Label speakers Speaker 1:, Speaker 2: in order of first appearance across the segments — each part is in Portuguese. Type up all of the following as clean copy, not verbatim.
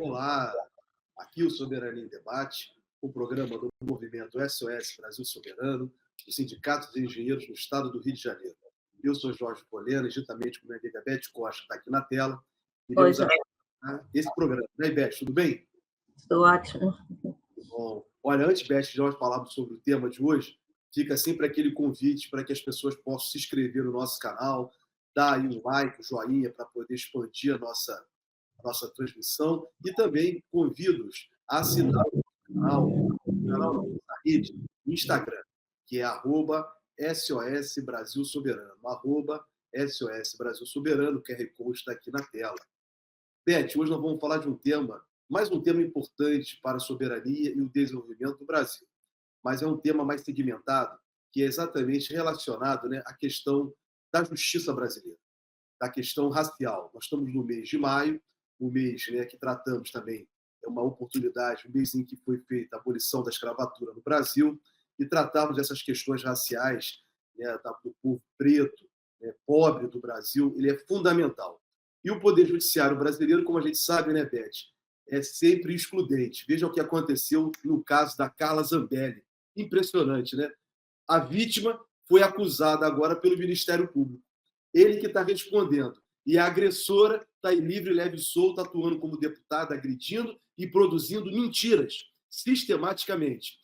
Speaker 1: Olá, aqui o Soberania em Debate, o programa do movimento SOS Brasil Soberano, do Sindicato de Engenheiros do Estado do Rio de Janeiro. Eu sou Jorge Polena, juntamente com minha amiga Beth Costa, que está aqui na tela. Iremos apresentar esse programa. E aí, Beth, tudo bem?
Speaker 2: Estou ótimo.
Speaker 1: Bom, olha, antes, Beth, de nós falarmos sobre o tema de hoje, fica sempre aquele convite para que as pessoas possam se inscrever no nosso canal, dar aí um like, um joinha, para poder expandir a nossa transmissão, e também convido-os a assinar o canal não, a rede Instagram, que é @SOS Brasil Soberano, @SOS Brasil Soberano, o QR Code está aqui na tela. Beth, hoje nós vamos falar de mais um tema importante para a soberania e o desenvolvimento do Brasil, mas é um tema mais segmentado, que é exatamente relacionado, né, à questão da justiça brasileira, da questão racial. Nós estamos no mês de maio, um mês, né, que tratamos também, é uma oportunidade, um mês em que foi feita a abolição da escravatura no Brasil, e tratamos dessas questões raciais, né, do povo preto, né, pobre do Brasil, ele é fundamental. E o Poder Judiciário brasileiro, como a gente sabe, né, Beth, é sempre excludente. Veja o que aconteceu no caso da Carla Zambelli. Impressionante, né? A vítima foi acusada agora pelo Ministério Público. Ele que está respondendo. E a agressora está aí livre, leve e solta, atuando como deputada, agredindo e produzindo mentiras, sistematicamente.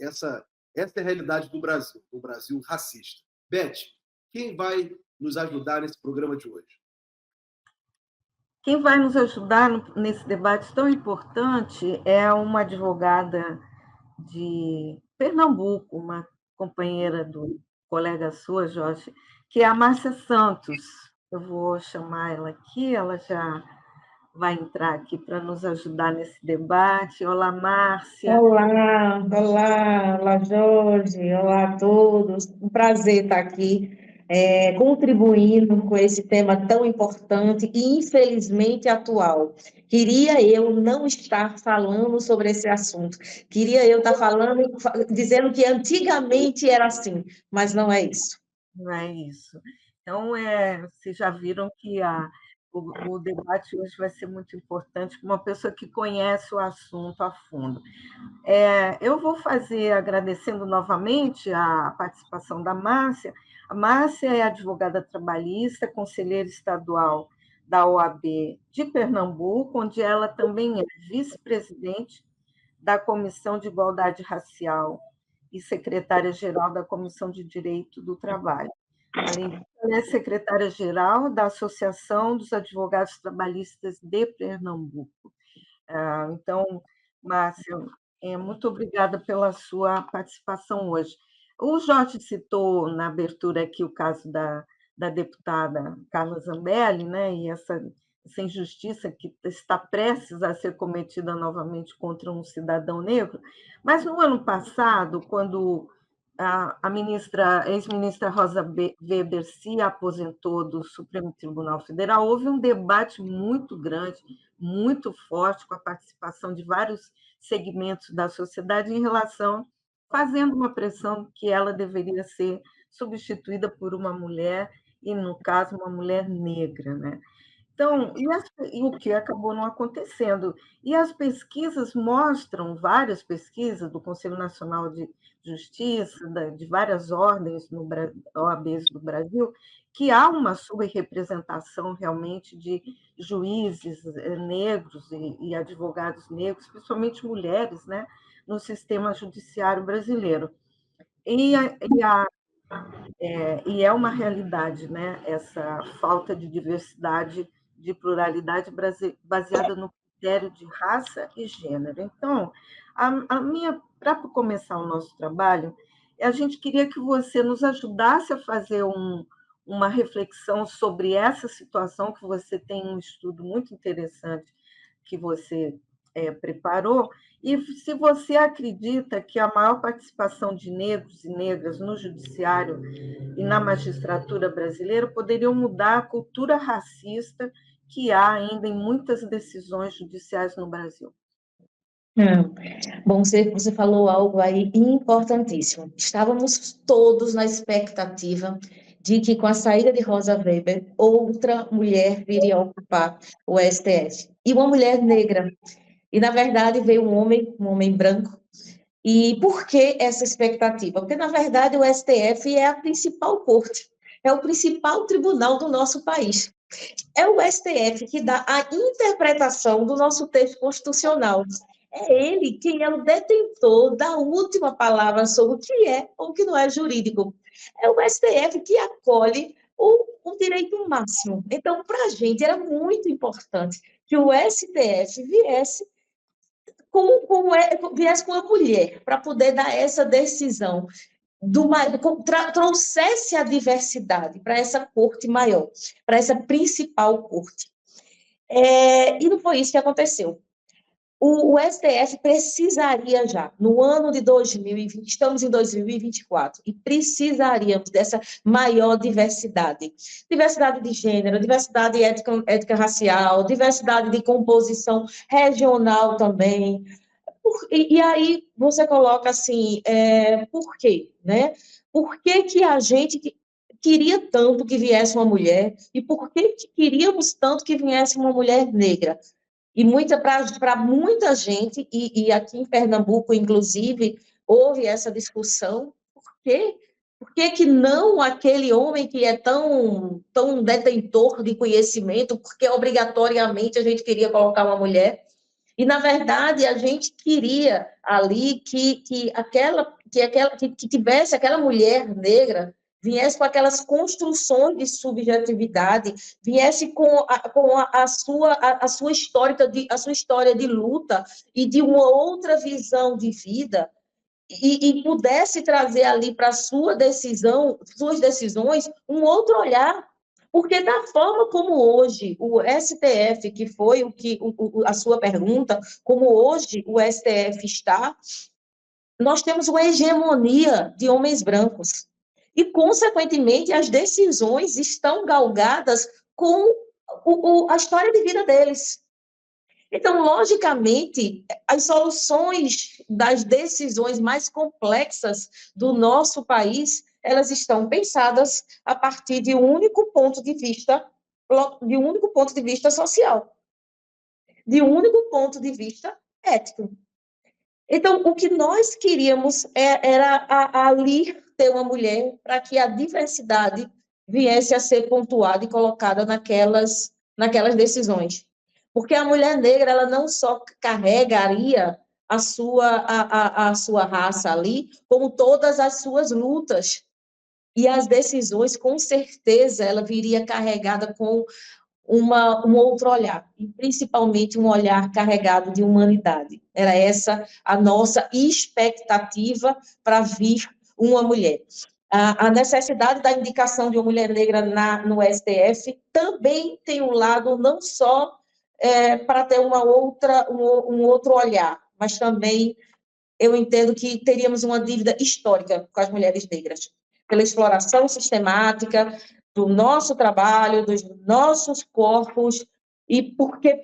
Speaker 1: Essa é a realidade do Brasil racista. Beth, quem vai nos ajudar nesse programa de hoje?
Speaker 2: Quem vai nos ajudar nesse debate tão importante é uma advogada de Pernambuco, uma companheira do colega sua, Jorge, que é a Márcia Santos. Eu vou chamar ela aqui, ela já vai entrar aqui para nos ajudar nesse debate. Olá, Márcia.
Speaker 3: Olá, Jorge, olá a todos. Um prazer estar aqui, contribuindo com esse tema tão importante e, infelizmente, atual. Queria eu não estar falando sobre esse assunto. Queria eu estar falando, dizendo que antigamente era assim, mas não é isso.
Speaker 2: Não é isso. Então, vocês já viram que o debate hoje vai ser muito importante com uma pessoa que conhece o assunto a fundo. Eu vou fazer agradecendo novamente a participação da Márcia. A Márcia é advogada trabalhista, conselheira estadual da OAB de Pernambuco, onde ela também é vice-presidente da Comissão de Igualdade Racial e secretária-geral da Comissão de Direito do Trabalho. Além disso, ela é secretária-geral da Associação dos Advogados Trabalhistas de Pernambuco. Então, Márcia, muito obrigada pela sua participação hoje. O Jorge citou na abertura aqui o caso da deputada Carla Zambelli, né, e essa injustiça que está prestes a ser cometida novamente contra um cidadão negro, mas no ano passado, quando a ex-ministra Rosa Weber se aposentou do Supremo Tribunal Federal, houve um debate muito grande, muito forte, com a participação de vários segmentos da sociedade em relação, fazendo uma pressão que ela deveria ser substituída por uma mulher, e, no caso, uma mulher negra, né? Então, e o que acabou não acontecendo? E as pesquisas mostram, várias pesquisas do Conselho Nacional de Justiça, de várias ordens OABs do Brasil, que há uma subrepresentação realmente de juízes negros e advogados negros, principalmente mulheres, né, no sistema judiciário brasileiro. E é uma realidade, né, essa falta de diversidade, de pluralidade baseada no critério de raça e gênero. Então, para começar o nosso trabalho, a gente queria que você nos ajudasse a fazer uma reflexão sobre essa situação, que você tem um estudo muito interessante que você preparou, e se você acredita que a maior participação de negros e negras no judiciário e na magistratura brasileira poderiam mudar a cultura racista que há ainda em muitas decisões judiciais no Brasil.
Speaker 3: Bom, você falou algo aí importantíssimo. Estávamos todos na expectativa de que, com a saída de Rosa Weber, outra mulher viria a ocupar o STF. e uma mulher negra. E, na verdade, veio um homem branco. E por que essa expectativa? Porque, na verdade, o STF é a principal corte, é o principal tribunal do nosso país. É o STF que dá a interpretação do nosso texto constitucional. É ele quem é o detentor da última palavra sobre o que é ou o que não é jurídico. É o STF que acolhe o direito máximo. Então, para a gente, era muito importante que o STF viesse com a mulher para poder dar essa decisão, trouxesse a diversidade para essa corte maior, para essa principal corte. E não foi isso que aconteceu. O STF precisaria já, no ano de 2020, estamos em 2024, e precisaríamos dessa maior diversidade. Diversidade de gênero, diversidade ética racial, diversidade de composição regional também. E aí você coloca assim, por quê? Né? Por que que a gente queria tanto que viesse uma mulher e por que queríamos tanto que viesse uma mulher negra? E para muita gente, e aqui em Pernambuco, inclusive, houve essa discussão, por quê? Por que que não aquele homem que é tão detentor de conhecimento, porque obrigatoriamente a gente queria colocar uma mulher? E, na verdade, a gente queria ali que tivesse aquela mulher negra, viesse com aquelas construções de subjetividade, viesse com a sua história de luta e de uma outra visão de vida, e pudesse trazer ali para suas decisões, um outro olhar. Porque da forma como hoje o STF, que foi a sua pergunta, como hoje o STF está, nós temos uma hegemonia de homens brancos. E, consequentemente, as decisões estão galgadas com a história de vida deles. Então, logicamente, as soluções das decisões mais complexas do nosso país, elas estão pensadas a partir de um único ponto de vista, social, de um único ponto de vista ético. Então, o que nós queríamos era ali ter uma mulher para que a diversidade viesse a ser pontuada e colocada naquelas decisões. Porque a mulher negra, ela não só carregaria a sua raça ali, como todas as suas lutas. E as decisões, com certeza, ela viria carregada com um outro olhar, e principalmente um olhar carregado de humanidade. Era essa a nossa expectativa para vir uma mulher. A necessidade da indicação de uma mulher negra no STF também tem um lado não só para ter um outro olhar, mas também eu entendo que teríamos uma dívida histórica com as mulheres negras, pela exploração sistemática do nosso trabalho, dos nossos corpos, e porque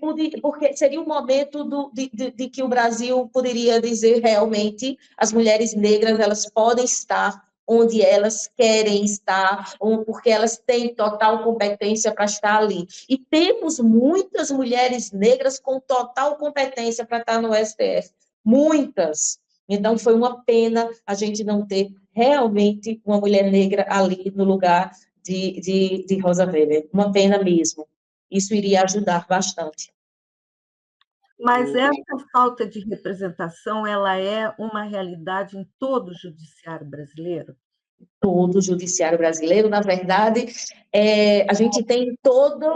Speaker 3: seria um momento de que o Brasil poderia dizer realmente as mulheres negras elas podem estar onde elas querem estar, porque elas têm total competência para estar ali. E temos muitas mulheres negras com total competência para estar no STF. Muitas. Então, foi uma pena a gente não ter realmente uma mulher negra ali no lugar de Rosa Weber. Uma pena mesmo. Isso iria ajudar bastante.
Speaker 2: Mas essa falta de representação, ela é uma realidade em todo o judiciário brasileiro?
Speaker 3: Todo o judiciário brasileiro, na verdade, a gente tem toda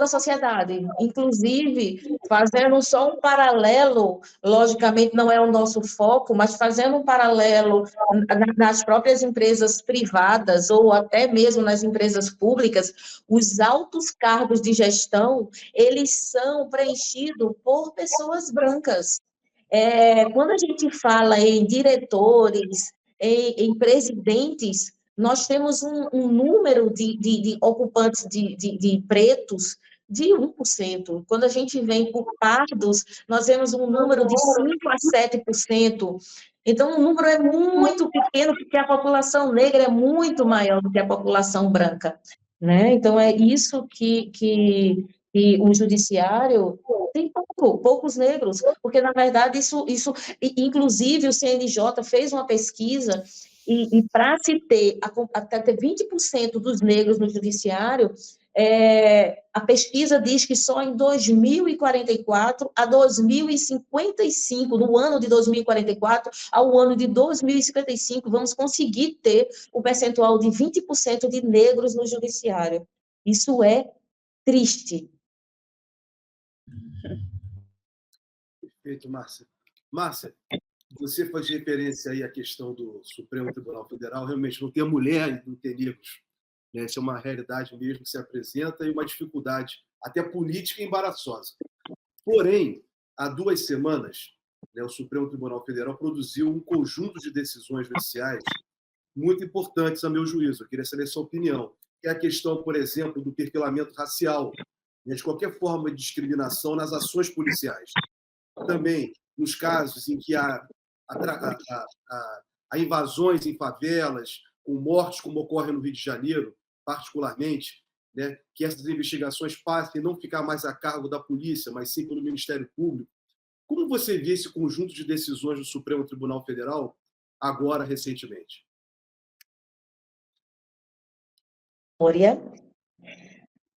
Speaker 3: a sociedade, inclusive, fazendo só um paralelo, logicamente não é o nosso foco, mas fazendo um paralelo nas próprias empresas privadas ou até mesmo nas empresas públicas, os altos cargos de gestão, eles são preenchidos por pessoas brancas. Quando a gente fala em diretores, em presidentes, nós temos um número de ocupantes de pretos de 1%. Quando a gente vem por pardos, nós vemos um número de 5% a 7%. Então, o número é muito pequeno, porque a população negra é muito maior do que a população branca. Né? Então, é isso que E o judiciário tem poucos negros, porque, na verdade, inclusive, o CNJ fez uma pesquisa, e para se ter, até ter 20% dos negros no judiciário, a pesquisa diz que só em 2044 a 2055, no ano de 2044 ao ano de 2055, vamos conseguir ter o percentual de 20% de negros no judiciário. Isso é triste.
Speaker 1: Perfeito, Márcia. Márcia, você faz referência aí à questão do Supremo Tribunal Federal, realmente não ter mulher e não ter negros. Né? Isso é uma realidade mesmo que se apresenta e uma dificuldade, até política, embaraçosa. Porém, há 2 semanas, né, o Supremo Tribunal Federal produziu um conjunto de decisões judiciais muito importantes, a meu juízo. Eu queria saber sua opinião. Que é a questão, por exemplo, do perfilamento racial, né, de qualquer forma de discriminação nas ações policiais. Também nos casos em que há invasões em favelas, com mortes, como ocorre no Rio de Janeiro, particularmente, né, que essas investigações passem a não ficar mais a cargo da polícia, mas sim pelo Ministério Público. Como você vê esse conjunto de decisões do Supremo Tribunal Federal agora, recentemente?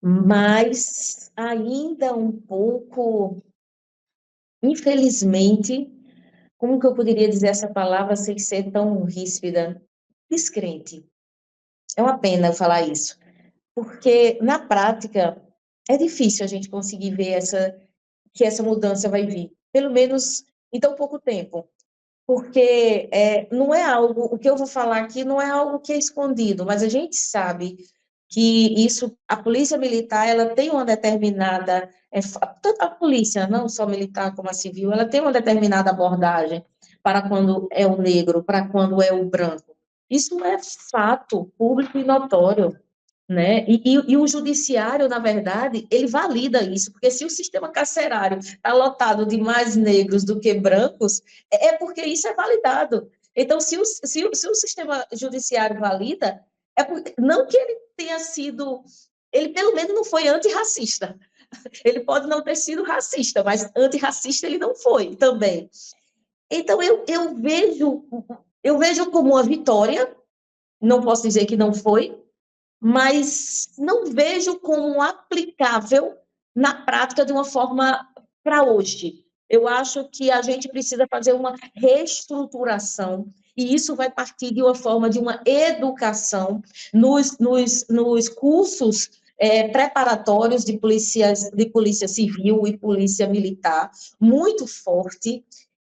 Speaker 3: Mas ainda um pouco, infelizmente, como que eu poderia dizer essa palavra sem ser tão ríspida? Descrente. É uma pena eu falar isso, porque na prática é difícil a gente conseguir ver que essa mudança vai vir, pelo menos em tão pouco tempo. Porque não é algo, o que eu vou falar aqui não é algo que é escondido, mas a gente sabe que isso, a polícia militar, ela tem uma determinada, tanto a polícia, não só militar como a civil, ela tem uma determinada abordagem para quando é o negro, para quando é o branco. Isso é fato público e notório, né? E o judiciário, na verdade, ele valida isso, porque se o sistema carcerário está lotado de mais negros do que brancos, é porque isso é validado. Então, se o sistema judiciário valida, não que ele tenha sido, ele pelo menos não foi antirracista. Ele pode não ter sido racista, mas antirracista ele não foi também. Então, eu vejo como uma vitória, não posso dizer que não foi, mas não vejo como aplicável na prática de uma forma para hoje. Eu acho que a gente precisa fazer uma reestruturação, e isso vai partir de uma forma de uma educação nos cursos preparatórios de polícia civil e polícia militar, muito forte,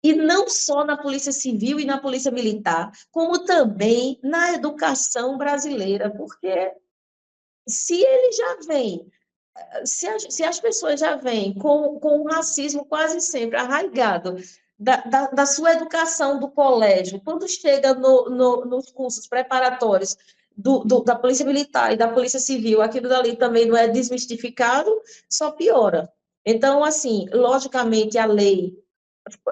Speaker 3: e não só na Polícia Civil e na Polícia Militar, como também na educação brasileira, porque se ele já vem, se as pessoas já vêm com o racismo quase sempre arraigado da sua educação do colégio, quando chega nos cursos preparatórios da Polícia Militar e da Polícia Civil, aquilo dali também não é desmistificado, só piora. Então, assim, logicamente, a lei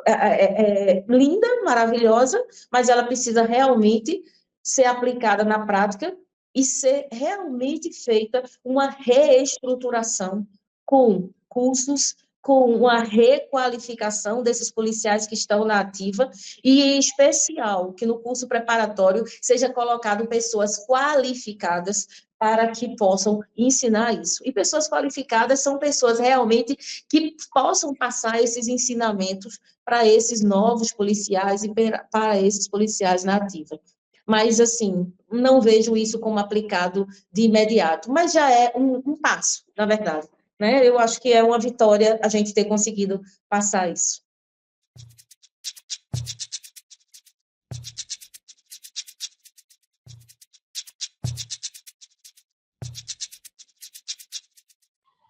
Speaker 3: é linda, maravilhosa, mas ela precisa realmente ser aplicada na prática e ser realmente feita uma reestruturação com cursos, com uma requalificação desses policiais que estão na ativa e, em especial, que no curso preparatório seja colocado pessoas qualificadas para que possam ensinar isso. E pessoas qualificadas são pessoas realmente que possam passar esses ensinamentos para esses novos policiais e para esses policiais na ativa. Mas, assim, não vejo isso como aplicado de imediato, mas já é um passo, na verdade. Né? Eu acho que é uma vitória a gente ter conseguido passar isso.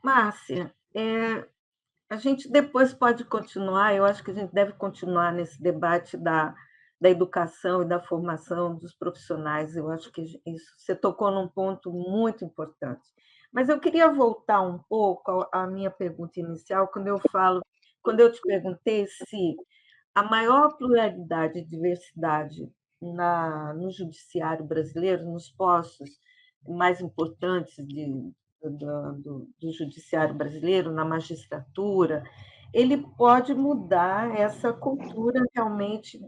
Speaker 2: Márcia, a gente depois pode continuar, eu acho que a gente deve continuar nesse debate da educação e da formação dos profissionais, eu acho que isso, você tocou num ponto muito importante. Mas eu queria voltar um pouco à minha pergunta inicial, quando eu te perguntei se a maior pluralidade e diversidade no judiciário brasileiro, nos postos mais importantes do judiciário brasileiro, na magistratura, ele pode mudar essa cultura realmente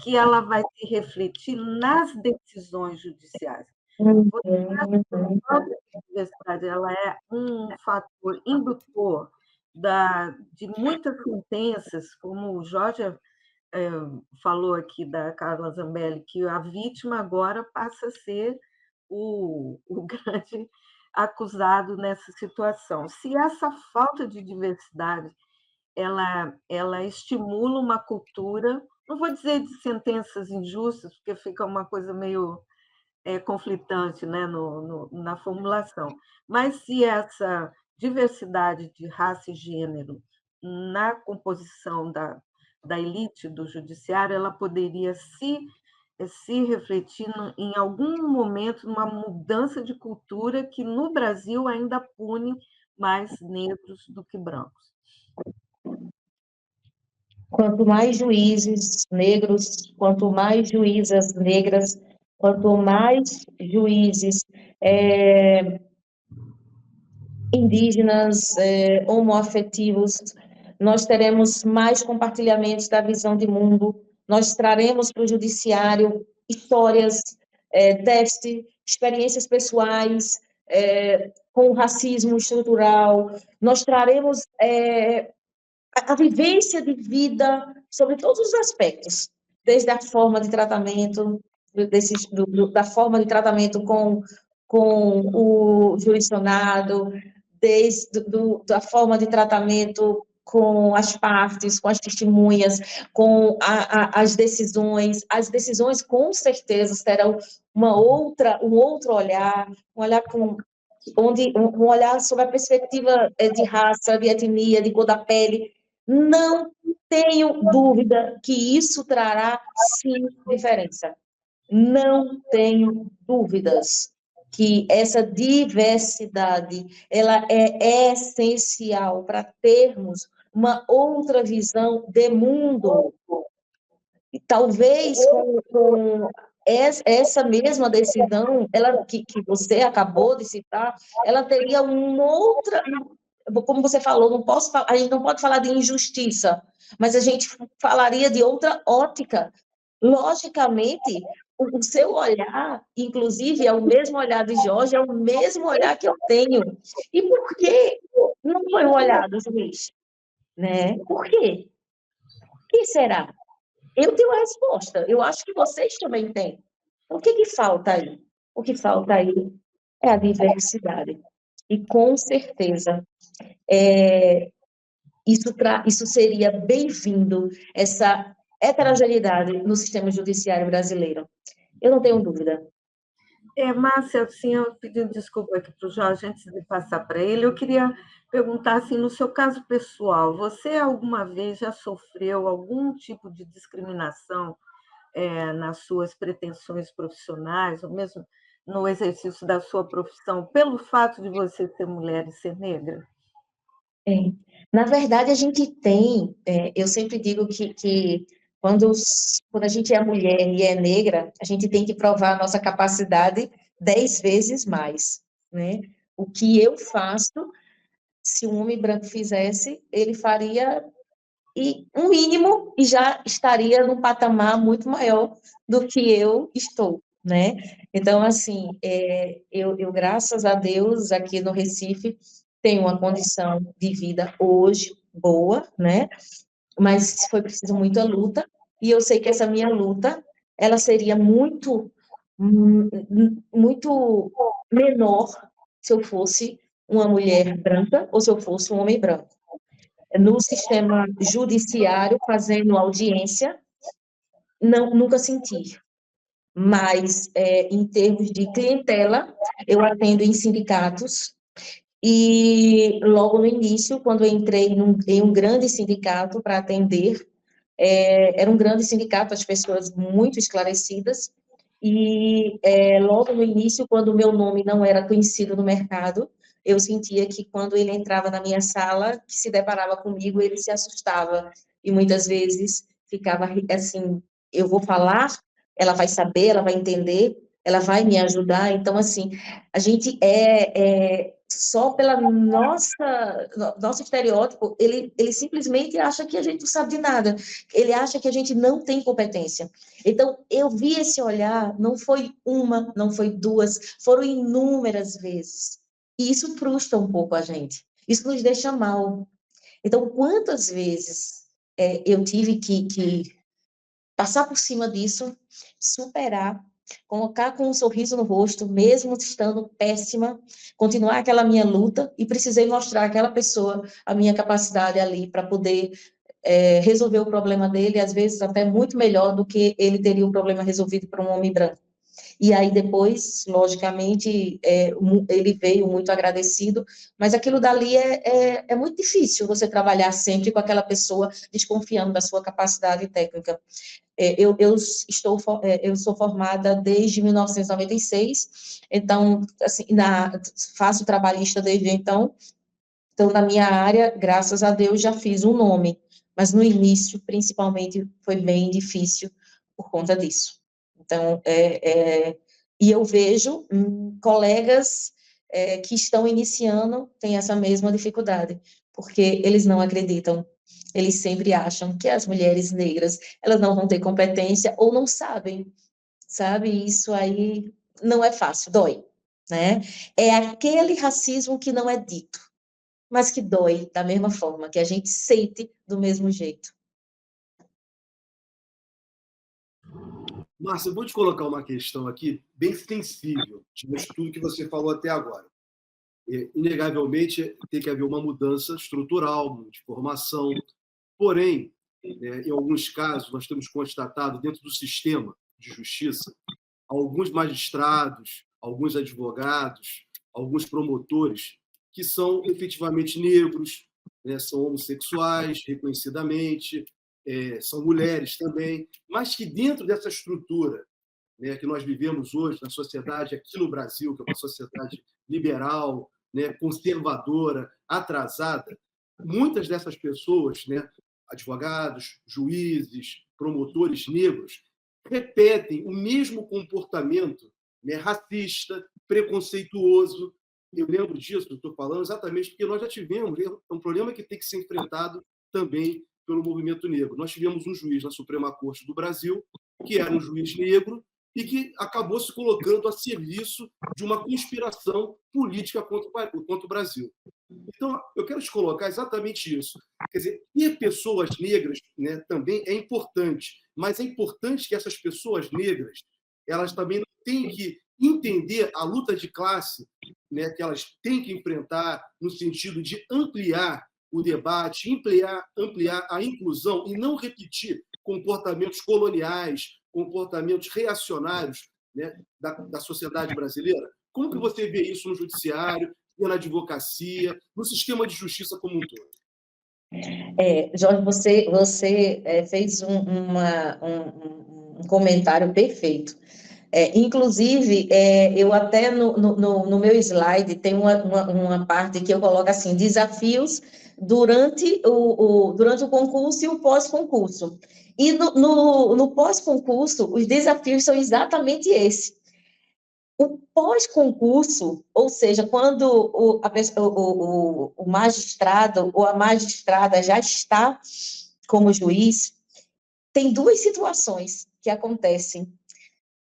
Speaker 2: que ela vai se refletir nas decisões judiciais. Você acha que a falta de diversidade ela é um fator indutor de muitas sentenças, como o Jorge falou aqui da Carla Zambelli, que a vítima agora passa a ser o grande acusado nessa situação. Se essa falta de diversidade ela estimula uma cultura, não vou dizer de sentenças injustas, porque fica uma coisa meio conflitante, né, na formulação, mas se essa diversidade de raça e gênero na composição da elite do judiciário, ela poderia se refletir em algum momento numa mudança de cultura que no Brasil ainda pune mais negros do que brancos.
Speaker 3: Quanto mais juízes negros, quanto mais juízas negras, quanto mais juízes indígenas, homoafetivos, nós teremos mais compartilhamentos da visão de mundo, nós traremos para o judiciário histórias, testes, experiências pessoais, com o racismo estrutural, nós traremos a vivência de vida sobre todos os aspectos, desde a forma de tratamento, da forma de tratamento com o jurisdicionado, da forma de tratamento com as partes, com as testemunhas, com as decisões. As decisões, com certeza, terão um outro olhar, um olhar sobre a perspectiva de raça, de etnia, de cor da pele. Não tenho dúvida que isso trará, sim, diferença. Não tenho dúvidas que essa diversidade ela é essencial para termos uma outra visão de mundo. E talvez com essa mesma decisão, que você acabou de citar, ela teria uma outra, como você falou, a gente não pode falar de injustiça, mas a gente falaria de outra ótica. Logicamente, o seu olhar, inclusive, é o mesmo olhar de Jorge, é o mesmo olhar que eu tenho. E por que não foi o olhar do juiz? Né? Por quê? O que será? Eu tenho a resposta. Eu acho que vocês também têm. O que falta aí? O que falta aí é a diversidade. E, com certeza, isso seria bem-vindo, essa heterogeneidade no sistema judiciário brasileiro. Eu não tenho dúvida.
Speaker 2: Márcia, assim, eu pedindo desculpa aqui para o Jorge, antes de passar para ele, eu queria perguntar, assim, no seu caso pessoal, você alguma vez já sofreu algum tipo de discriminação nas suas pretensões profissionais, ou mesmo no exercício da sua profissão, pelo fato de você ser mulher e ser negra?
Speaker 3: Na verdade, a gente tem, eu sempre digo que quando a gente é mulher e é negra, a gente tem que provar a nossa capacidade 10 vezes mais, né? O que eu faço, se um homem branco fizesse, ele faria um mínimo e já estaria num patamar muito maior do que eu estou, né? Então, assim, eu, graças a Deus, aqui no Recife, tenho uma condição de vida hoje boa, né? Mas foi preciso muita luta, e eu sei que essa minha luta, ela seria muito menor se eu fosse uma mulher branca ou se eu fosse um homem branco. No sistema judiciário, fazendo audiência, nunca senti. Mas, em termos de clientela, eu atendo em sindicatos, e logo no início, quando eu entrei em um grande sindicato para atender, era um grande sindicato, as pessoas muito esclarecidas, e logo no início, quando o meu nome não era conhecido no mercado, eu sentia que quando ele entrava na minha sala, que se deparava comigo, ele se assustava, e muitas vezes ficava assim, eu vou falar, ela vai saber, ela vai entender, ela vai me ajudar. Então, assim, a gente só pela nosso estereótipo, ele simplesmente acha que a gente não sabe de nada. Ele acha que a gente não tem competência. Então, eu vi esse olhar, não foi uma, não foi duas, foram inúmeras vezes. E isso frustra um pouco a gente. Isso nos deixa mal. Então, quantas vezes eu tive que passar por cima disso, superar, colocar com um sorriso no rosto, mesmo estando péssima, continuar aquela minha luta, e precisei mostrar àquela pessoa a minha capacidade ali para poder resolver o problema dele, às vezes até muito melhor do que ele teria o problema resolvido por um homem branco. E aí depois, logicamente, ele veio muito agradecido, mas aquilo dali é muito difícil você trabalhar sempre com aquela pessoa desconfiando da sua capacidade técnica. Eu sou formada desde 1996, então, assim, faço trabalhista desde então. Então, na minha área, graças a Deus, já fiz um nome, mas no início, principalmente, foi bem difícil por conta disso. Então, e eu vejo colegas que estão iniciando têm essa mesma dificuldade, porque eles não acreditam, eles sempre acham que as mulheres negras, elas não vão ter competência ou não sabem, sabe? Isso aí não é fácil, dói, né? É aquele racismo que não é dito, mas que dói da mesma forma, que a gente sente do mesmo jeito.
Speaker 1: Márcia, eu vou te colocar uma questão aqui bem sensível, de tudo que você falou até agora. Inegavelmente, tem que haver uma mudança estrutural, de formação. Porém, em alguns casos, nós temos constatado, dentro do sistema de justiça, alguns magistrados, alguns advogados, alguns promotores que são efetivamente negros, são homossexuais, reconhecidamente, são mulheres também, mas que dentro dessa estrutura que nós vivemos hoje na sociedade aqui no Brasil, que é uma sociedade liberal, conservadora, atrasada, muitas dessas pessoas, advogados, juízes, promotores negros, repetem o mesmo comportamento racista, preconceituoso. Eu lembro disso, estou falando exatamente porque nós já tivemos, é um problema que tem que ser enfrentado também pelo movimento negro. Nós tivemos um juiz na Suprema Corte do Brasil, que era um juiz negro, e que acabou se colocando a serviço de uma conspiração política contra o Brasil. Então, eu quero te colocar exatamente isso. Quer dizer, ter pessoas negras também é importante, mas é importante que essas pessoas negras elas também não têm que entender a luta de classe que elas têm que enfrentar no sentido de ampliar o debate, ampliar a inclusão e não repetir comportamentos coloniais, comportamentos reacionários da sociedade brasileira. Como que você vê isso no judiciário, na advocacia, no sistema de justiça como um todo?
Speaker 3: Jorge, você fez um comentário perfeito. Inclusive, eu até no meu slide tem uma parte que eu coloco assim, desafios durante o concurso e o pós-concurso. E no pós-concurso, os desafios são exatamente esse. O pós-concurso, ou seja, quando o magistrado ou a magistrada já está como juiz, tem duas situações que acontecem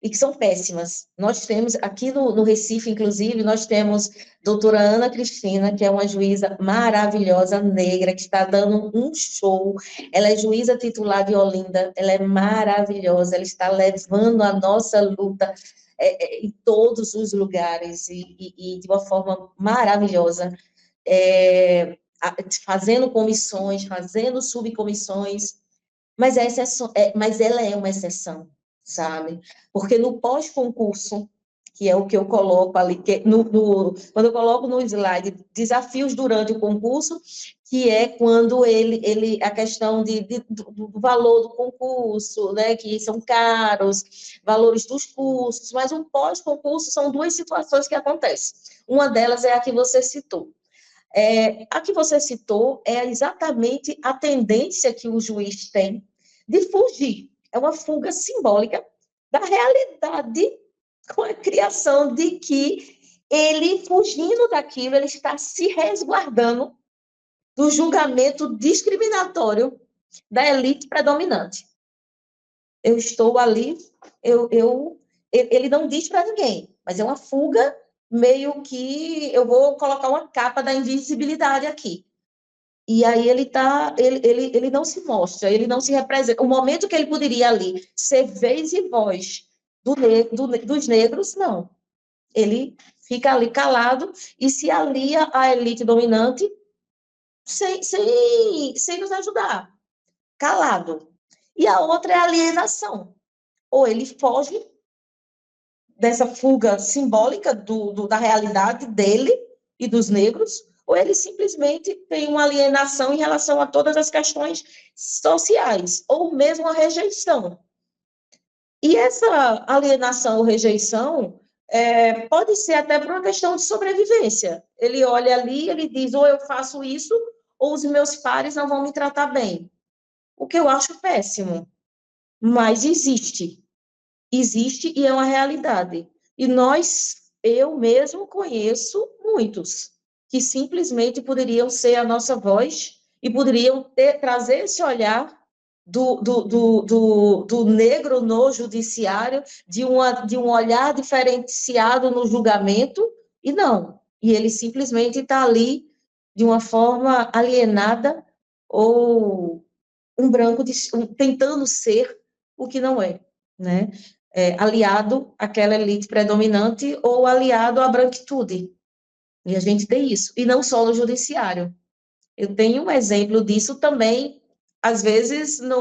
Speaker 3: e que são péssimas. Nós temos, aqui no Recife, inclusive, nós temos doutora Ana Cristina, que é uma juíza maravilhosa, negra, que está dando um show. Ela é juíza titular de Olinda, ela é maravilhosa, ela está levando a nossa luta em todos os lugares e de uma forma maravilhosa, fazendo comissões, fazendo subcomissões, mas ela é uma exceção, sabe? Porque no pós-concurso, que é o que eu coloco ali, quando eu coloco no slide desafios durante o concurso, que é quando a questão do valor do concurso, né, que são caros, valores dos cursos, mas o pós-concurso são duas situações que acontecem. Uma delas é a que você citou. A que você citou é exatamente a tendência que o juiz tem de fugir. É uma fuga simbólica da realidade com a criação de que ele, fugindo daquilo, ele está se resguardando do julgamento discriminatório da elite predominante. Eu estou ali, ele não diz para ninguém, mas é uma fuga, meio que eu vou colocar uma capa da invisibilidade aqui. E aí ele não se mostra, ele não se representa. O momento que ele poderia ali ser vez e voz dos negros, não. Ele fica ali calado e se alia à elite dominante sem nos ajudar, calado. E a outra é a alienação. Ou ele foge dessa fuga simbólica da realidade dele e dos negros, ou ele simplesmente tem uma alienação em relação a todas as questões sociais, ou mesmo a rejeição. E essa alienação ou rejeição pode ser até por uma questão de sobrevivência. Ele olha ali, ele diz, ou eu faço isso, ou os meus pares não vão me tratar bem. O que eu acho péssimo. Mas existe e é uma realidade. E eu mesmo conheço muitos que simplesmente poderiam ser a nossa voz e poderiam trazer esse olhar do negro no judiciário, de um olhar diferenciado no julgamento, e não. E ele simplesmente está ali de uma forma alienada ou um branco tentando ser o que não é, né? Aliado àquela elite predominante ou aliado à branquitude. E a gente tem isso. E não só no judiciário. Eu tenho um exemplo disso também, às vezes, na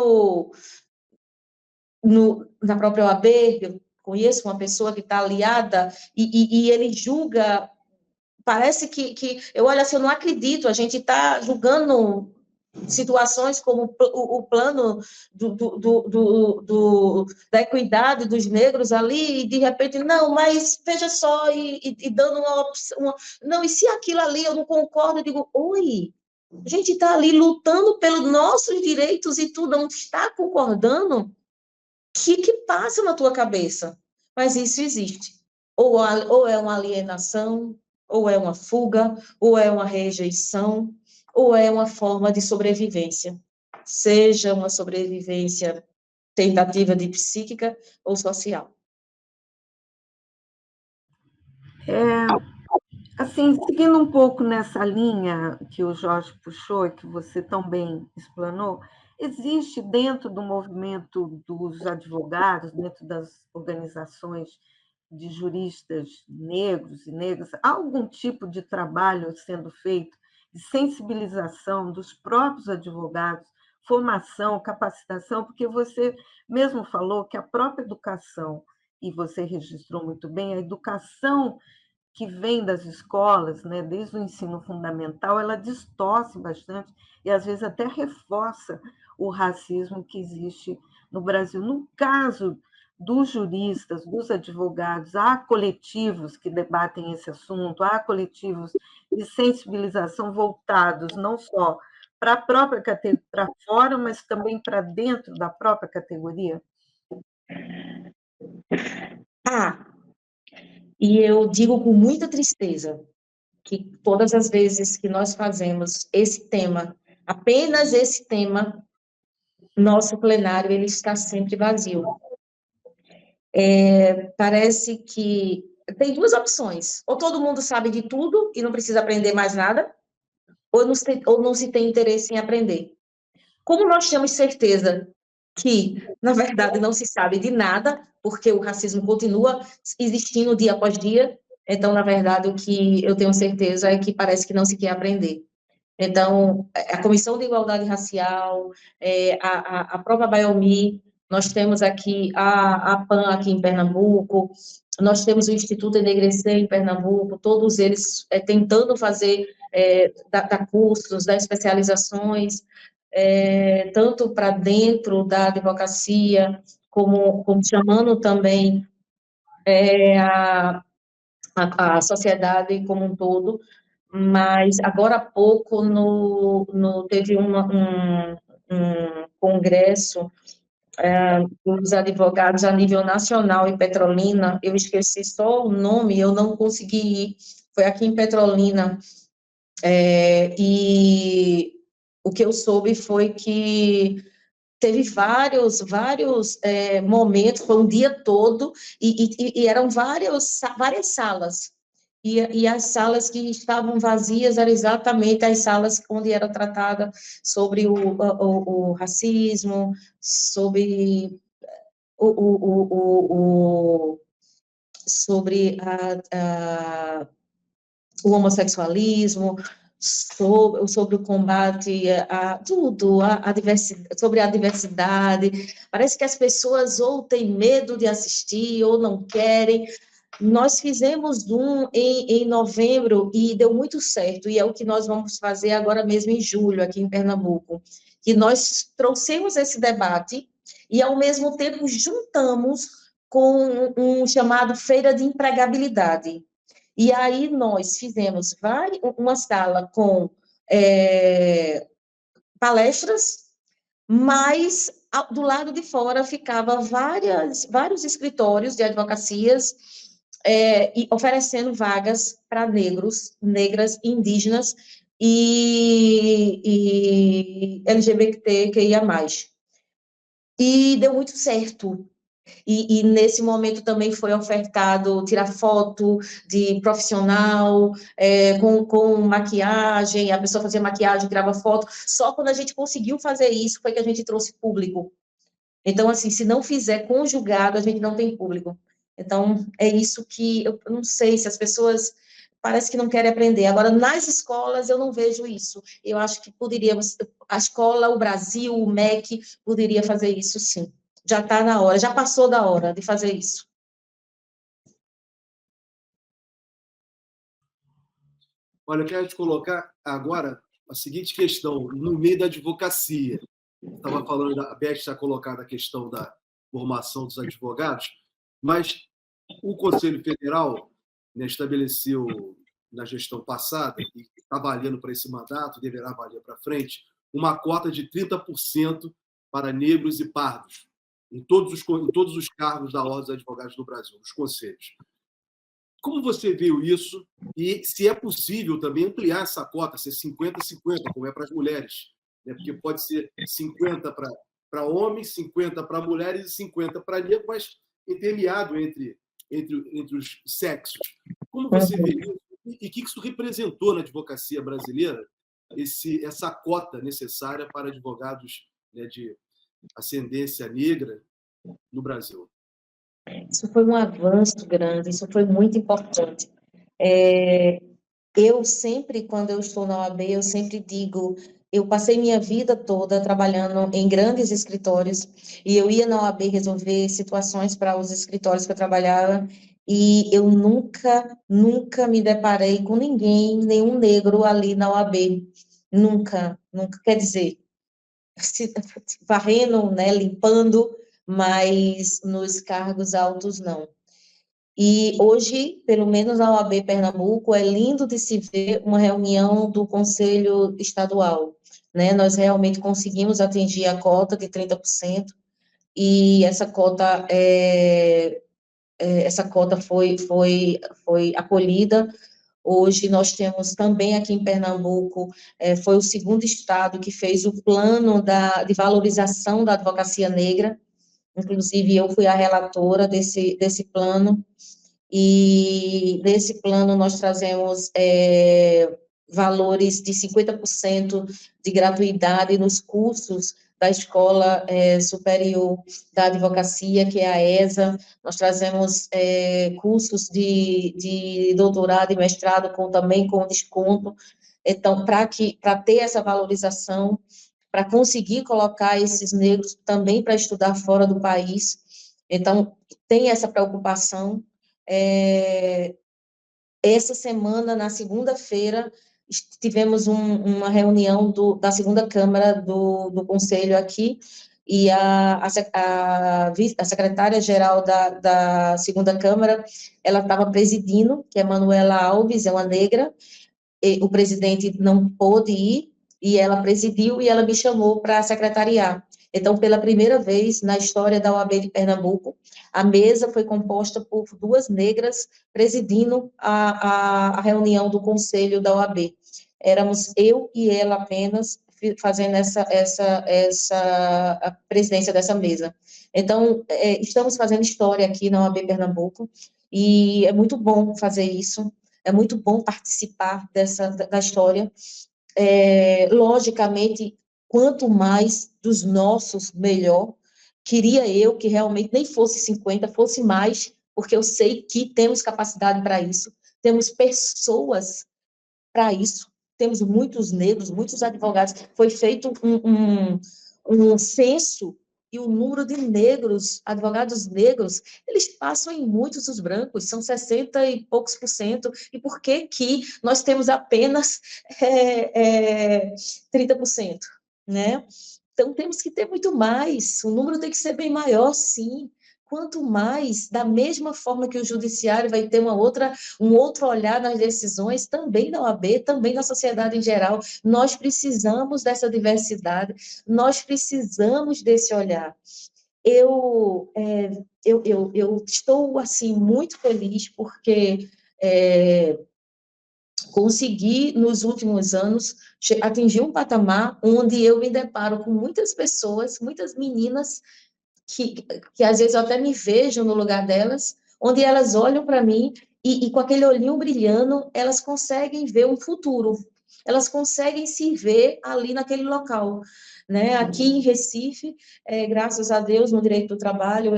Speaker 3: própria OAB, eu conheço uma pessoa que está aliada e ele julga, parece que eu olho assim, eu não acredito, a gente está julgando situações como o plano da equidade dos negros ali, e de repente, não, mas veja só, e dando não, e se aquilo ali eu não concordo, eu digo, oi, a gente está ali lutando pelos nossos direitos e tu não está concordando? O que passa na tua cabeça? Mas isso existe. Ou é uma alienação, ou é uma fuga, ou é uma rejeição, ou é uma forma de sobrevivência. Seja uma sobrevivência tentativa de psíquica ou social.
Speaker 2: Assim, seguindo um pouco nessa linha que o Jorge puxou e que você tão bem explanou, existe dentro do movimento dos advogados, dentro das organizações de juristas negros e negras, algum tipo de trabalho sendo feito de sensibilização dos próprios advogados, formação, capacitação, porque você mesmo falou que a própria educação, e você registrou muito bem, a educação que vem das escolas, né, desde o ensino fundamental, ela distorce bastante e, às vezes, até reforça o racismo que existe no Brasil. No caso dos juristas, dos advogados, há coletivos que debatem esse assunto, há coletivos de sensibilização voltados não só para a própria categoria, para fora, mas também para dentro da própria categoria?
Speaker 3: E eu digo com muita tristeza que todas as vezes que nós fazemos esse tema, apenas esse tema, nosso plenário ele está sempre vazio. Parece que tem duas opções: ou todo mundo sabe de tudo e não precisa aprender mais nada, ou não se tem interesse em aprender. Como nós temos certeza que, na verdade, não se sabe de nada, porque o racismo continua existindo dia após dia, então, na verdade, o que eu tenho certeza é que parece que não se quer aprender. Então, a Comissão de Igualdade Racial, a própria Biomi, nós temos aqui a PAN aqui em Pernambuco, nós temos o Instituto Enegrecer em Pernambuco, todos eles tentando fazer, dar cursos, dar especializações, tanto para dentro da advocacia, como chamando também a sociedade como um todo. Mas agora há pouco teve um congresso dos advogados a nível nacional em Petrolina, eu esqueci só o nome, eu não consegui ir, foi aqui em Petrolina, e o que eu soube foi que teve vários momentos, foi um dia todo, e eram várias salas, e as salas que estavam vazias eram exatamente as salas onde era tratada sobre o racismo, sobre sobre o homossexualismo, sobre o combate a tudo, a diversidade, sobre a diversidade. Parece que as pessoas ou têm medo de assistir ou não querem. Nós fizemos em novembro e deu muito certo, e é o que nós vamos fazer agora mesmo em julho, aqui em Pernambuco, que nós trouxemos esse debate e, ao mesmo tempo, juntamos com um chamado Feira de Empregabilidade. E aí nós fizemos uma sala com palestras, mas do lado de fora ficava vários escritórios de advocacias e oferecendo vagas para negros, negras, indígenas e LGBTQIA+. E deu muito certo. E nesse momento também foi ofertado tirar foto de profissional, com maquiagem, a pessoa fazia maquiagem, tirava foto. Só quando a gente conseguiu fazer isso foi que a gente trouxe público. Então, assim, se não fizer conjugado, a gente não tem público. Então, é isso que eu não sei se as pessoas parece que não querem aprender. Agora, nas escolas, eu não vejo isso. Eu acho que poderíamos, a escola, o Brasil, o MEC, poderia fazer isso, sim. Já está na hora, já passou da hora de fazer isso.
Speaker 1: Olha, eu quero te colocar agora a seguinte questão, no meio da advocacia. Estava falando, a Beth está colocando a questão da formação dos advogados, mas o Conselho Federal, né, estabeleceu na gestão passada, e está valendo para esse mandato, deverá valer para frente, uma cota de 30% para negros e pardos, em todos os cargos da Ordem dos Advogados do Brasil, nos conselhos. Como você viu isso? E se é possível também ampliar essa cota, ser 50-50, como é para as mulheres, né? Porque pode ser 50 para homens, 50 para mulheres e 50 para negros, mas intermeado entre os sexos. Como você vê isso? E o que isso representou na advocacia brasileira, essa cota necessária para advogados, né, de ascendência negra no Brasil?
Speaker 3: Isso foi um avanço grande, isso foi muito importante. Eu sempre, quando eu estou na OAB, eu sempre digo, eu passei minha vida toda trabalhando em grandes escritórios, e eu ia na OAB resolver situações para os escritórios que eu trabalhava, e eu nunca me deparei com ninguém, nenhum negro ali na OAB. Nunca. Quer dizer, varrendo, né, limpando, mas nos cargos altos não. E hoje, pelo menos na OAB Pernambuco, é lindo de se ver uma reunião do Conselho Estadual, né? Nós realmente conseguimos atingir a cota de 30%, e essa cota foi acolhida. Hoje nós temos também aqui em Pernambuco, foi o segundo estado que fez o plano de valorização da advocacia negra. Inclusive, eu fui a relatora desse plano, e nesse plano nós trazemos valores de 50% de gratuidade nos cursos da Escola Superior da Advocacia, que é a ESA. Nós trazemos cursos de doutorado e mestrado também com desconto. Então, para ter essa valorização, para conseguir colocar esses negros também para estudar fora do país. Então, tem essa preocupação. Essa semana, na segunda-feira, tivemos uma reunião da segunda Câmara do Conselho aqui, e a secretária-geral da segunda Câmara, ela estava presidindo, que é Manuela Alves, é uma negra, o presidente não pôde ir, e ela presidiu, e ela me chamou para secretariar. Então, pela primeira vez na história da OAB de Pernambuco, a mesa foi composta por 2 negras presidindo a reunião do conselho da OAB. Éramos eu e ela apenas fazendo a presidência dessa mesa. Então, estamos fazendo história aqui na OAB Pernambuco, e é muito bom fazer isso, é muito bom participar da história. Logicamente, quanto mais dos nossos, melhor. Queria eu que realmente nem fosse 50, fosse mais, porque eu sei que temos capacidade para isso, temos pessoas para isso, temos muitos negros, muitos advogados. Foi feito um censo, e o número de negros, advogados negros, eles passam em muitos dos brancos, são 60 e poucos por cento. E por que que nós temos apenas 30%, né? Então, temos que ter muito mais, o número tem que ser bem maior, sim. Quanto mais, da mesma forma que o judiciário vai ter um outro olhar nas decisões, também da OAB, também da sociedade em geral, nós precisamos dessa diversidade, nós precisamos desse olhar. Eu estou, assim, muito feliz porque consegui, nos últimos anos, atingir um patamar onde eu me deparo com muitas pessoas, muitas meninas, que às vezes eu até me vejo no lugar delas, onde elas olham para mim e com aquele olhinho brilhando, elas conseguem ver um futuro, elas conseguem se ver ali naquele local. Né? Aqui em Recife, graças a Deus, no direito do trabalho,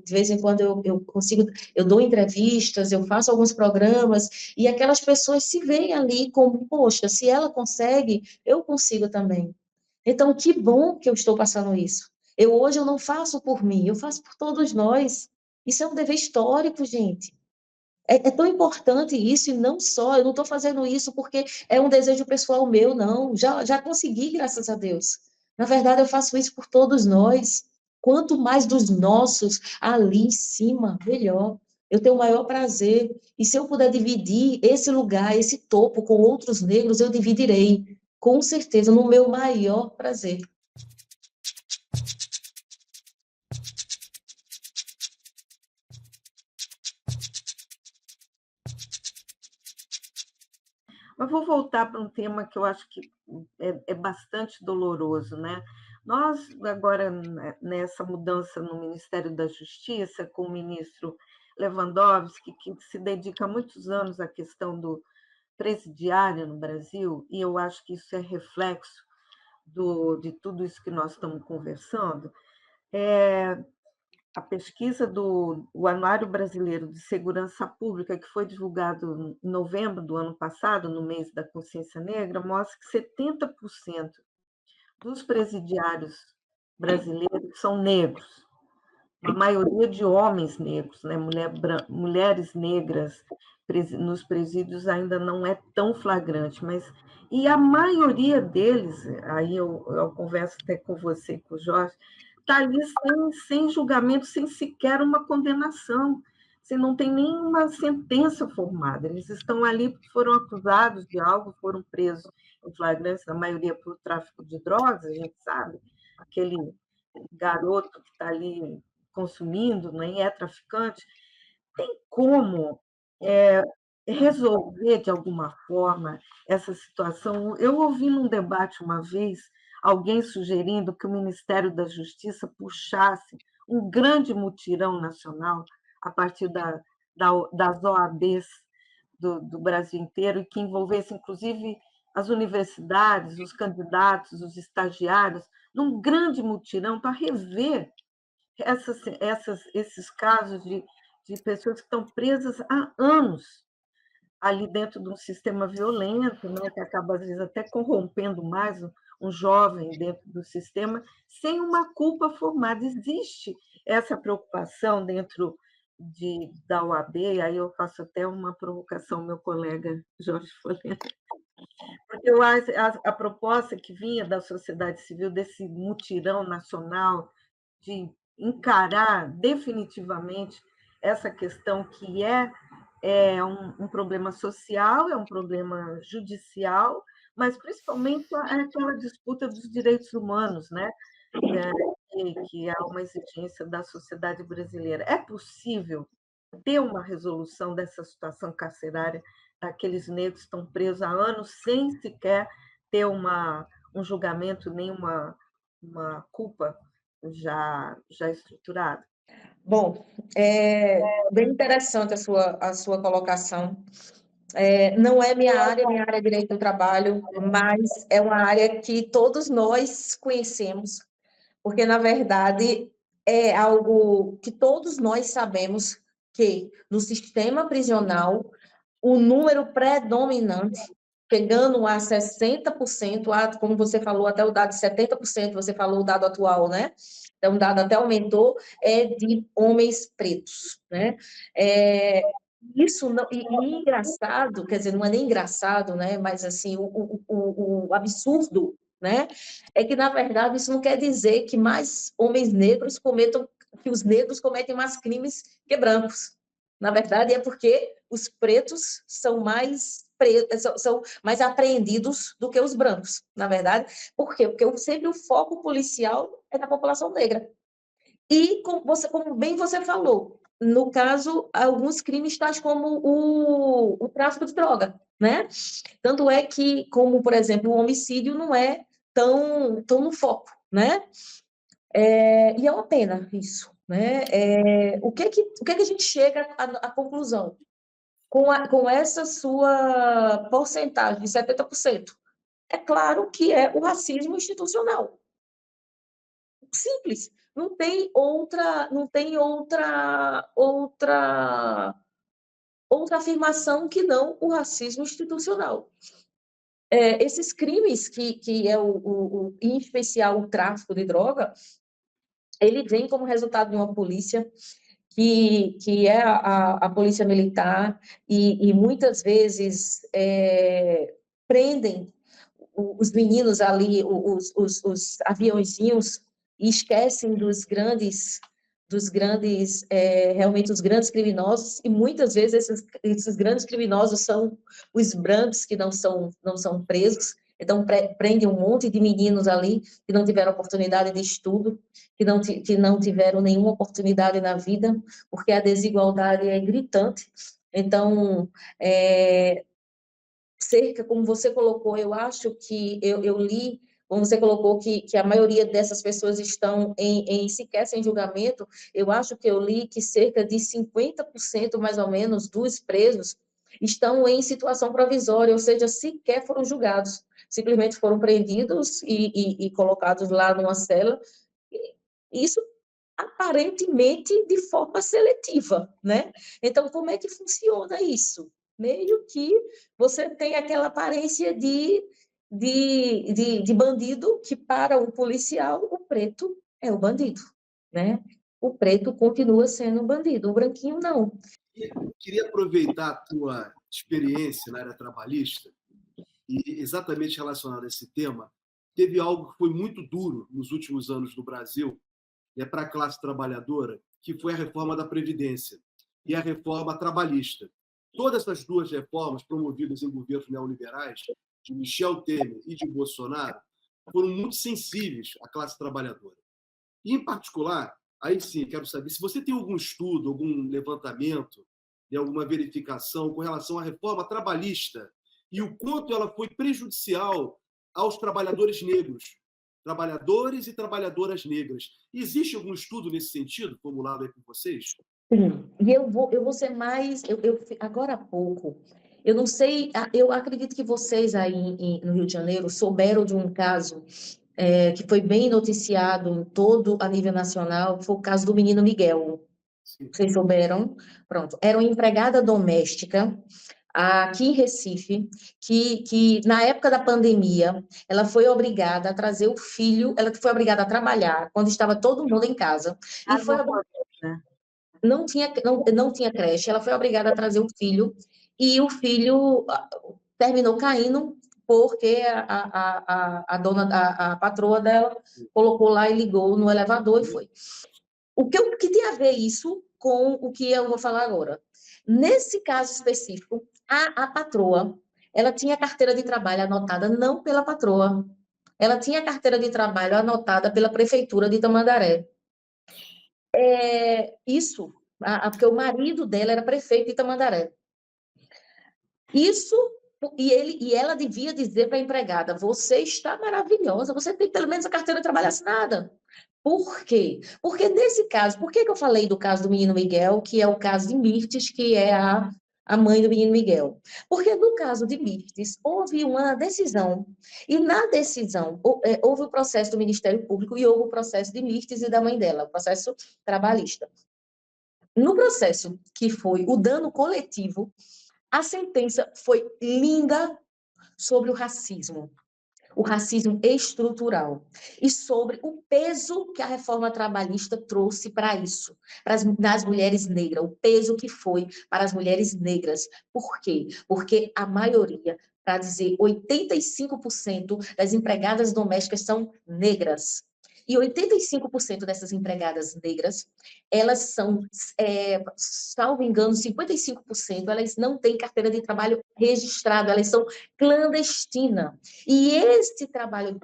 Speaker 3: de vez em quando eu consigo, eu dou entrevistas, eu faço alguns programas, e aquelas pessoas se veem ali como, poxa, se ela consegue, eu consigo também. Então, que bom que eu estou passando isso. Hoje eu não faço por mim, eu faço por todos nós. Isso é um dever histórico, gente. É tão importante isso, e não só, eu não estou fazendo isso porque é um desejo pessoal meu, não. Já consegui, graças a Deus. Na verdade, eu faço isso por todos nós. Quanto mais dos nossos ali em cima, melhor. Eu tenho o maior prazer. E se eu puder dividir esse lugar, esse topo com outros negros, eu dividirei. Com certeza, no meu maior prazer.
Speaker 2: Mas vou voltar para um tema que eu acho que é bastante doloroso, né? Nós, agora, nessa mudança no Ministério da Justiça, com o ministro Lewandowski, que se dedica há muitos anos à questão do presidiário no Brasil, e eu acho que isso é reflexo de tudo isso que nós estamos conversando, a pesquisa do Anuário Brasileiro de Segurança Pública, que foi divulgado em novembro do ano passado, no mês da Consciência Negra, mostra que 70% dos presidiários brasileiros são negros, a maioria de homens negros, né? Mulheres negras nos presídios ainda não é tão flagrante, mas e a maioria deles, aí eu converso até com você, com o Jorge, está ali sem julgamento, sem sequer uma condenação, você não tem nenhuma sentença formada. Eles estão ali porque foram acusados de algo, foram presos em flagrância, na maioria por tráfico de drogas, a gente sabe, aquele garoto que está ali consumindo, nem é traficante. Tem como resolver, de alguma forma, essa situação? Eu ouvi num debate uma vez alguém sugerindo que o Ministério da Justiça puxasse um grande mutirão nacional a partir das OABs do Brasil inteiro, e que envolvesse, inclusive, as universidades, os candidatos, os estagiários, num grande mutirão para rever esses casos de pessoas que estão presas há anos ali dentro de um sistema violento, né, que acaba, às vezes, até corrompendo mais um jovem dentro do sistema, sem uma culpa formada. Existe essa preocupação dentro da OAB, aí eu faço até uma provocação ao meu colega Jorge Folena, porque eu acho a proposta que vinha da sociedade civil, desse mutirão nacional, de encarar definitivamente essa questão que é um problema social, é um problema judicial, mas principalmente é aquela disputa dos direitos humanos, né? sei que há uma exigência da sociedade brasileira. É possível ter uma resolução dessa situação carcerária daqueles negros que estão presos há anos sem sequer ter um julgamento, nem uma culpa já estruturada?
Speaker 3: Bom, bem interessante a sua colocação. Não é minha área é direito do trabalho, mas é uma área que todos nós conhecemos, porque, na verdade, é algo que todos nós sabemos que, no sistema prisional, o número predominante, chegando a 60%, como você falou, até o dado de 70%, você falou o dado atual, né? Então, o dado até aumentou, é de homens pretos, né? Isso não, e engraçado, quer dizer, não é nem engraçado, né? Mas, assim, o absurdo, né? É que, na verdade, isso não quer dizer que mais homens negros que os negros cometem mais crimes que brancos. Na verdade, é porque os pretos são são mais apreendidos do que os brancos, na verdade. Por quê? Porque sempre o foco policial é da população negra. E, como bem você falou, no caso, alguns crimes tais como o tráfico de droga, né? Tanto é que, como, por exemplo, o homicídio não é tão no foco, né? E é uma pena isso, né? O que que a gente chega à conclusão? Com essa sua porcentagem de 70%, é claro que é o racismo institucional. Simples. Não tem outra afirmação que não o racismo institucional. Esses crimes, que é em especial o tráfico de droga, ele vem como resultado de uma polícia que é a polícia militar, e muitas vezes prendem os meninos ali, os aviãozinhos, e esquecem realmente os grandes criminosos, e muitas vezes esses grandes criminosos são os brancos que não são presos. Então, prendem um monte de meninos ali que não tiveram oportunidade de estudo, que não tiveram nenhuma oportunidade na vida, porque a desigualdade é gritante. Então, como você colocou, eu acho que eu li, como você colocou, que a maioria dessas pessoas estão sequer sem julgamento. Eu acho que eu li que cerca de 50%, mais ou menos, dos presos estão em situação provisória, ou seja, sequer foram julgados, simplesmente foram prendidos e colocados lá numa cela. Isso aparentemente de forma seletiva, né? Então, como é que funciona isso? Meio que você tem aquela aparência de bandido, que para um policial, o preto é o bandido, né? O preto continua sendo um bandido, o branquinho não.
Speaker 1: Queria aproveitar a tua experiência na área trabalhista e exatamente relacionado a esse tema. Teve algo que foi muito duro nos últimos anos no Brasil, para a classe trabalhadora, que foi a reforma da Previdência e a reforma trabalhista. Todas essas duas reformas, promovidas em governos neoliberais, de Michel Temer e de Bolsonaro, foram muito sensíveis à classe trabalhadora. E, em particular, aí sim, quero saber se você tem algum estudo, algum levantamento, alguma verificação com relação à reforma trabalhista e o quanto ela foi prejudicial aos trabalhadores negros, trabalhadores e trabalhadoras negras. Existe algum estudo nesse sentido, formulado aí por vocês?
Speaker 3: Sim, e eu vou ser mais, agora há pouco, eu não sei, eu acredito que vocês aí no Rio de Janeiro souberam de um caso que foi bem noticiado em todo a nível nacional, foi o caso do menino Miguel. Sim. Vocês souberam? Pronto, era uma empregada doméstica aqui em Recife, que na época da pandemia, ela foi obrigada a trazer o filho, ela foi obrigada a trabalhar quando estava todo mundo em casa, e foi não tinha creche, ela foi obrigada a trazer o filho, e o filho terminou caindo porque a dona, a patroa dela colocou lá e ligou no elevador e foi. O que tem a ver isso com o que eu vou falar agora? Nesse caso específico, a patroa, ela tinha carteira de trabalho anotada não pela patroa, ela tinha a carteira de trabalho anotada pela prefeitura de Tamandaré. Isso, porque o marido dela era prefeito de Tamandaré. Isso, e ela devia dizer para a empregada, você está maravilhosa, você tem pelo menos a carteira de trabalho assinada. Por quê? Porque nesse caso, por que eu falei do caso do menino Miguel, que é o caso de Mirtes, que é a mãe do menino Miguel? Porque no caso de Mirtes, houve uma decisão, e na decisão houve o processo do Ministério Público e houve o processo de Mirtes e da mãe dela, o processo trabalhista. No processo que foi o dano coletivo, a sentença foi linda sobre o racismo estrutural, e sobre o peso que a reforma trabalhista trouxe para isso, nas mulheres negras, o peso que foi para as mulheres negras. Por quê? Porque a maioria, para dizer 85% das empregadas domésticas são negras. E 85% dessas empregadas negras, elas são, salvo engano, 55%, elas não têm carteira de trabalho registrada, elas são clandestinas. E esse trabalho,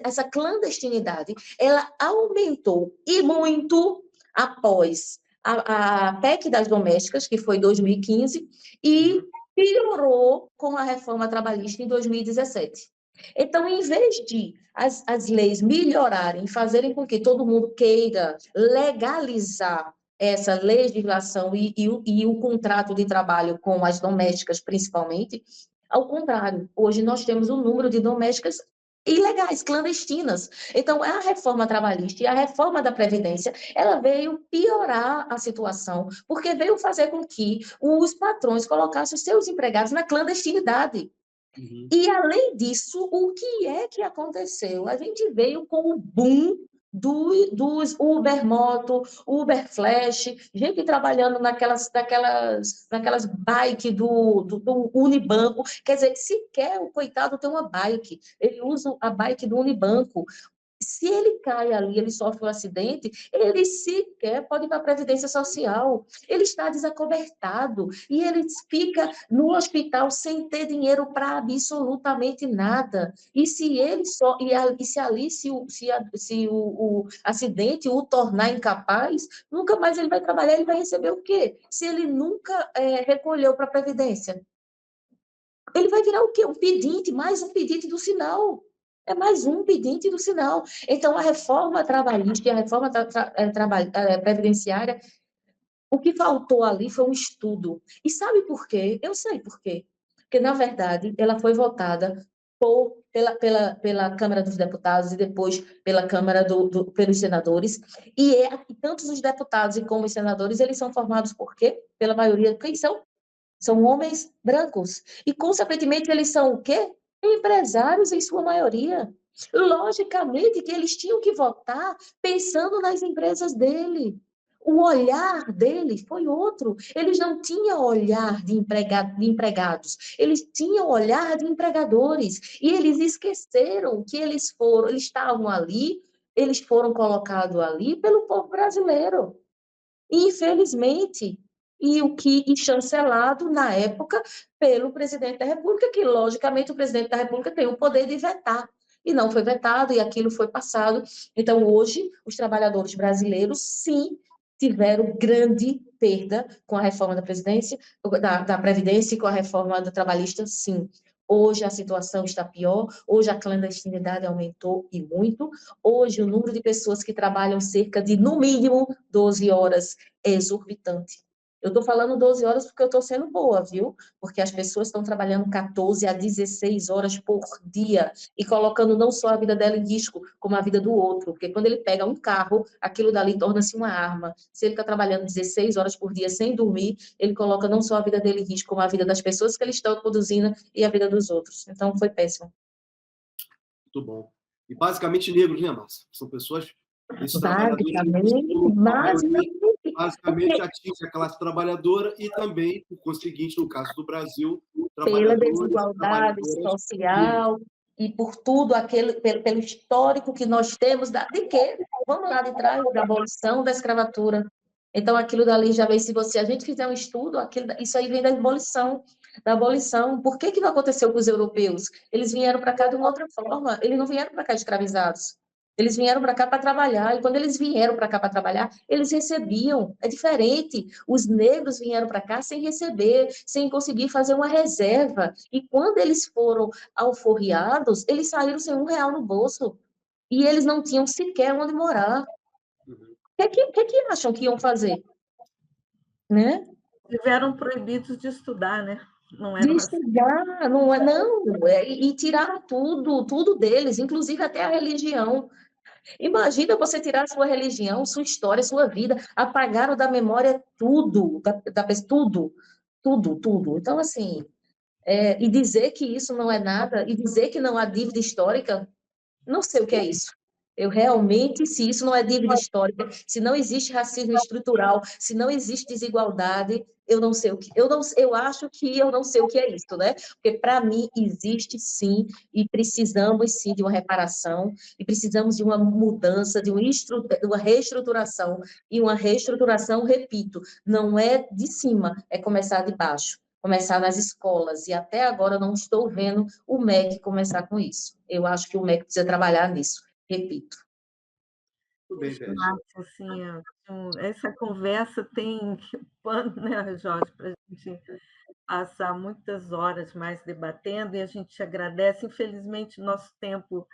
Speaker 3: essa clandestinidade, ela aumentou e muito após a PEC das domésticas, que foi em 2015, e piorou com a reforma trabalhista em 2017. Então, em vez de as leis melhorarem, fazerem com que todo mundo queira legalizar essa legislação e o contrato de trabalho com as domésticas, principalmente, ao contrário, hoje nós temos um número de domésticas ilegais, clandestinas. Então, a reforma trabalhista e a reforma da Previdência, ela veio piorar a situação, porque veio fazer com que os patrões colocassem os seus empregados na clandestinidade.
Speaker 1: Uhum.
Speaker 3: E, além disso, o que é que aconteceu? A gente veio com o boom dos Uber Moto, Uber Flash, gente trabalhando naquelas bike do Unibanco. Quer dizer, sequer o coitado tem uma bike, ele usa a bike do Unibanco. Se ele cai ali, ele sofre um acidente, ele sequer pode ir para a Previdência Social. Ele está desacobertado e ele fica no hospital sem ter dinheiro para absolutamente nada. E se ele só e se ali se o acidente o tornar incapaz, nunca mais ele vai trabalhar, ele vai receber o quê? Se ele nunca recolheu para a Previdência, ele vai virar o quê? Um pedinte, mais um pedinte do sinal. É mais um pedinte do sinal. Então, a reforma trabalhista e a reforma previdenciária, o que faltou ali foi um estudo. E sabe por quê? Eu sei por quê. Porque, na verdade, ela foi votada pela Câmara dos Deputados e depois pela Câmara pelos senadores. E tanto os deputados como os senadores, eles são formados por quê? Pela maioria, quem são? São homens brancos. E, consequentemente, eles são o quê? Empresários, em sua maioria. Logicamente que eles tinham que votar pensando nas empresas dele. O olhar dele foi outro. Eles não tinham olhar de empregados, eles tinham olhar de empregadores. E eles esqueceram que eles estavam ali, eles foram colocados ali pelo povo brasileiro. Infelizmente, e chancelado na época pelo presidente da República, que logicamente o presidente da República tem o poder de vetar, e não foi vetado, e aquilo foi passado. Então, hoje, os trabalhadores brasileiros, sim, tiveram grande perda com a reforma da Previdência e com a reforma do trabalhista, sim. Hoje a situação está pior, hoje a clandestinidade aumentou e muito, hoje o número de pessoas que trabalham cerca de, no mínimo, 12 horas é exorbitante. Eu estou falando 12 horas porque eu estou sendo boa, viu? Porque as pessoas estão trabalhando 14 a 16 horas por dia e colocando não só a vida dela em risco, como a vida do outro. Porque quando ele pega um carro, aquilo dali torna-se uma arma. Se ele está trabalhando 16 horas por dia sem dormir, ele coloca não só a vida dele em risco, como a vida das pessoas que ele está produzindo e a vida dos outros. Então, foi péssimo.
Speaker 1: Muito bom. E basicamente negros, né, Márcia? São pessoas... Basicamente atinge a classe trabalhadora e também, por conseguinte, no caso do Brasil,
Speaker 3: pela desigualdade social e por tudo aquele, pelo histórico que nós temos de quê? Vamos lá de trás, da abolição da escravatura. Então, aquilo dali já vem, se a gente fizer um estudo, isso aí vem da abolição. da abolição. Por que não aconteceu com os europeus? Eles vieram para cá de uma outra forma, eles não vieram para cá escravizados. Eles vieram para cá para trabalhar, e quando eles vieram para cá para trabalhar, eles recebiam. É diferente. Os negros vieram para cá sem receber, sem conseguir fazer uma reserva. E quando eles foram alforriados, eles saíram sem R$ 1 no bolso. E eles não tinham sequer onde morar. O que acham que iam fazer? Né?
Speaker 2: Tiveram proibidos de estudar, né? Não
Speaker 3: De
Speaker 2: era assim.
Speaker 3: estudar, e tiraram tudo deles, inclusive até a religião. Imagina você tirar a sua religião, sua história, sua vida, apagaram da memória tudo, tudo. Então, assim, e dizer que isso não é nada, e dizer que não há dívida histórica, não sei o que é isso. Eu realmente, se isso não é dívida histórica, se não existe racismo estrutural, se não existe desigualdade, eu não sei o que. Eu acho que eu não sei o que é isso, né? Porque para mim existe sim, e precisamos sim de uma reparação, e precisamos de uma mudança, de uma reestruturação, e uma reestruturação, repito, não é de cima, é começar de baixo. Começar nas escolas, e até agora não estou vendo o MEC começar com isso. Eu acho que o MEC precisa trabalhar nisso, repito.
Speaker 1: Tudo bem, Beth.
Speaker 2: Márcia, assim, essa conversa tem pano, né, Jorge, para a gente passar muitas horas mais debatendo, e a gente te agradece. Infelizmente, nosso tempo,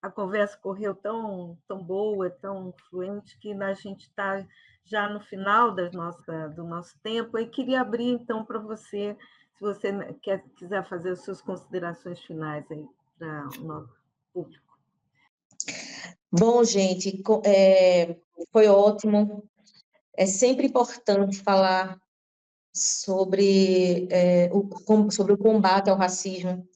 Speaker 2: a conversa correu tão boa, tão fluente, que a gente está já no final do nosso tempo, e queria abrir, então, para você, se você quiser fazer as suas considerações finais aí para o nosso público.
Speaker 3: Bom, gente, foi ótimo. É sempre importante falar sobre o combate ao racismo.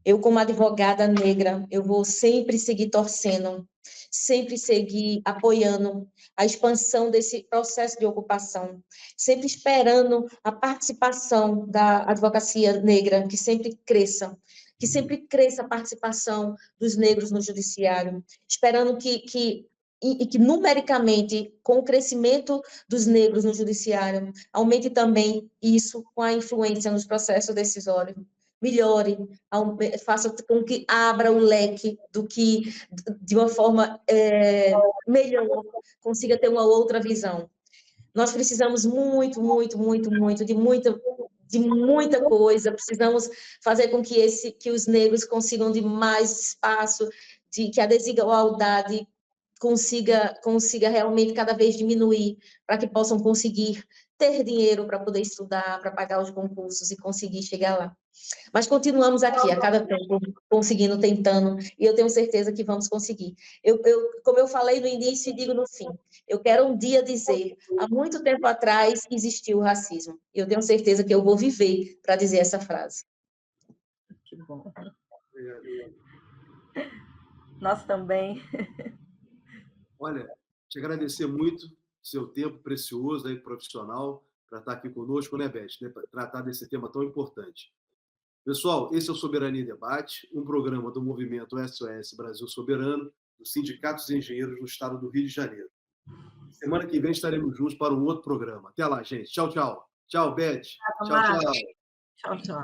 Speaker 3: Eu, como advogada negra, eu vou sempre seguir torcendo, sempre seguir apoiando a expansão desse processo de ocupação, sempre esperando a participação da advocacia negra, que sempre cresça a participação dos negros no judiciário, esperando que numericamente, com o crescimento dos negros no judiciário, aumente também isso com a influência nos processos decisórios, melhore, faça com que abra o leque do que, de uma forma melhor, consiga ter uma outra visão. Nós precisamos muito de muita coisa, precisamos fazer com que os negros consigam de mais espaço, que a desigualdade consiga realmente cada vez diminuir, para que possam conseguir ter dinheiro para poder estudar, para pagar os concursos e conseguir chegar lá. Mas continuamos aqui, a cada tempo, conseguindo, tentando, e eu tenho certeza que vamos conseguir. Como eu falei no início e digo no fim, eu quero um dia dizer, há muito tempo atrás existiu o racismo. Eu tenho certeza que eu vou viver para dizer essa frase.
Speaker 2: Que bom. Nós também.
Speaker 1: Olha, te agradecer muito seu tempo precioso aí, profissional, para estar aqui conosco, né, Beth? Para tratar desse tema tão importante. Pessoal, esse é o Soberania em Debate, um programa do movimento SOS Brasil Soberano, dos Sindicatos de Engenheiros no estado do Rio de Janeiro. Semana que vem estaremos juntos para um outro programa. Até lá, gente. Tchau, tchau. Tchau, Beth. Tchau, tchau.
Speaker 2: Tchau, tchau.